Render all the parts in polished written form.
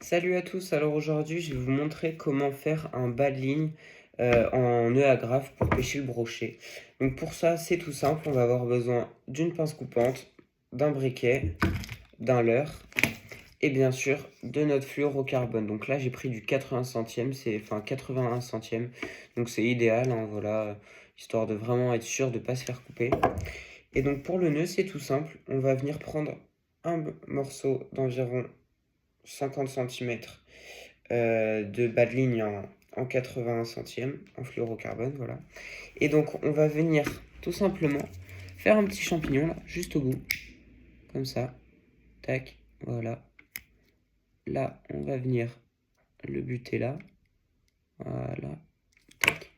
Salut à tous, alors aujourd'hui je vais vous montrer comment faire un bas de ligne en nœud agrafe pour pêcher le brochet. Donc pour ça c'est tout simple, on va avoir besoin d'une pince coupante, d'un briquet, d'un leurre et bien sûr de notre fluorocarbone. Donc là j'ai pris du 80 centièmes, enfin 81 centièmes, donc c'est idéal, hein, voilà, histoire de vraiment être sûr de ne pas se faire couper. Et donc pour le nœud c'est tout simple, on va venir prendre un morceau d'environ 50 centimètres de bas de ligne en 80 centièmes, en fluorocarbone, voilà. Et donc, on va venir tout simplement faire un petit champignon, là, juste au bout, comme ça, tac, voilà. Là, on va venir le buter là, voilà, tac.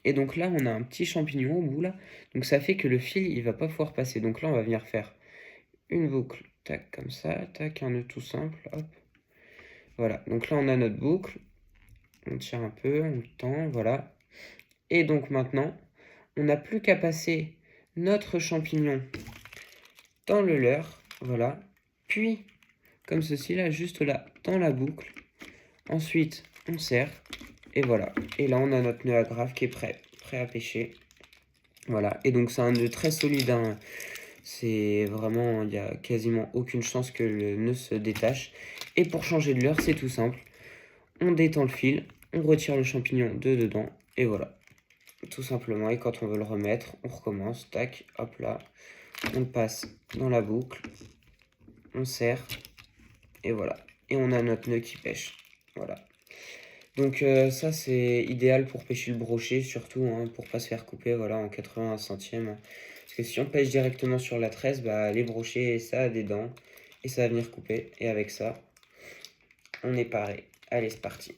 Et donc là, on a un petit champignon au bout, là. Donc ça fait que le fil, il va pas pouvoir passer. Donc là, on va venir faire une boucle, tac, comme ça, tac, un nœud tout simple, hop. Voilà, donc là, on a notre boucle. On tire un peu, on tend, voilà. Et donc maintenant, on n'a plus qu'à passer notre champignon dans le leurre, voilà. Puis, comme ceci là, juste là, dans la boucle. Ensuite, on serre, et voilà. Et là, on a notre nœud agrafe qui est prêt à pêcher. Voilà, et donc c'est un nœud très solide, hein. C'est vraiment, il n'y a quasiment aucune chance que le nœud se détache. Et pour changer de leurre, c'est tout simple. On détend le fil, on retire le champignon de dedans, et voilà. Tout simplement, et quand on veut le remettre, on recommence, tac, hop là, on le passe dans la boucle, on serre, et voilà. Et on a notre nœud qui pêche, voilà. Donc ça c'est idéal pour pêcher le brochet, surtout, hein, pour pas se faire couper, voilà, en 80 centièmes. Parce que si on pêche directement sur la tresse, bah les brochets, ça a des dents, et ça va venir couper, et avec ça, on est paré. Allez, c'est parti.